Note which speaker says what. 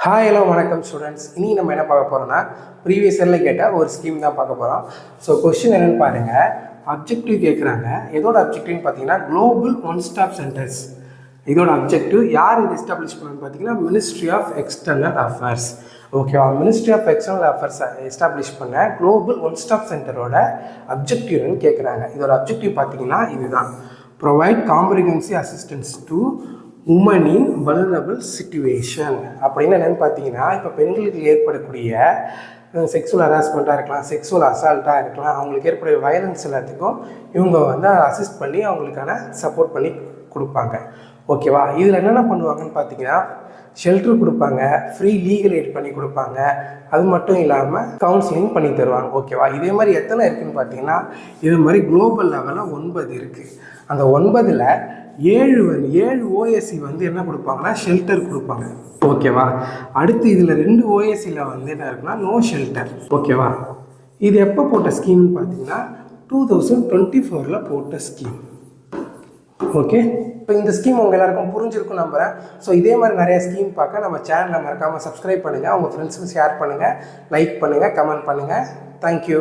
Speaker 1: Hi hello வணக்கம் students. இனி நம்ம என்ன பார்க்க போகிறோம்னா ப்ரீவியஸ் இயரில் கேட்ட ஒரு ஸ்கீம் தான் பார்க்க போகிறோம். ஸோ கொஸ்டின் என்னென்னு பாருங்கள். அப்ஜெக்டிவ் கேட்குறாங்க. எதோட அப்ஜெக்டிவ்னு பார்த்தீங்கன்னா குளோபல் ஒன் ஸ்டாப் சென்டர்ஸ். இதோட அப்ஜெக்டிவ் யார் இது எஸ்டாப்ளிஷ் பண்ணணும்னு பார்த்தீங்கன்னா மினிஸ்ட்ரி ஆஃப் எக்ஸ்டர்னல் அஃபேர்ஸ். ஓகேவா? Ministry of external affairs establish பண்ண குளோபல் ஒன் ஸ்டாப் சென்டரோட அப்ஜெக்டிவ்னு கேட்குறாங்க. இதோட அப்ஜெக்டிவ் பார்த்தீங்கன்னா இதுதான்: provide comprehensive assistance to women in vulnerable situation. அப்படின்னு என்னென்னு பார்த்தீங்கன்னா, இப்போ பெண்களுக்கு ஏற்படக்கூடிய செக்ஸுவல் ஹராஸ்மெண்ட்டாக இருக்கலாம், செக்ஸுவல் அசால்ட்டாக இருக்கலாம், அவங்களுக்கு ஏற்படக்கூடிய வயலன்ஸ் எல்லாத்துக்கும் இவங்க வந்து அசிஸ்ட் பண்ணி அவங்களுக்கான சப்போர்ட் பண்ணி கொடுப்பாங்க. ஓகேவா? இதில் என்னென்ன பண்ணுவாங்கன்னு பார்த்தீங்கன்னா, ஷெல்டர் கொடுப்பாங்க, ஃப்ரீ லீகல் எய்ட் பண்ணி கொடுப்பாங்க, அது மட்டும் இல்லாமல் கவுன்சிலிங் பண்ணி தருவாங்க. ஓகேவா? இதே மாதிரி எத்தனை இருக்குதுன்னு பார்த்தீங்கன்னா, இது மாதிரி குளோபல் லெவலில் 9 இருக்குது. அந்த 9ல் 7 ஓஎஸ்சி வந்து என்ன கொடுப்பாங்கன்னா ஷெல்டர் கொடுப்பாங்க. ஓகேவா? அடுத்து இதில் 2 ஓஎஸ்சியில் வந்து என்ன இருக்குன்னா நோ ஷெல்டர். ஓகேவா? இது எப்போ போட்ட ஸ்கீம்னு பார்த்தீங்கன்னா 2024 போட்ட ஸ்கீம். ஓகே, இப்போ இந்த ஸ்கீம் உங்கள் எல்லாருக்கும் புரிஞ்சிருக்கும் நம்புகிறேன். ஸோ இதே மாதிரி நிறைய ஸ்கீம் பார்க்க நம்ம சேனலை மறக்காமல் சப்ஸ்கிரைப் பண்ணுங்கள், உங்கள் ஃப்ரெண்ட்ஸுக்கு ஷேர் பண்ணுங்கள், லைக் பண்ணுங்கள், கமெண்ட் பண்ணுங்கள். தேங்க்யூ.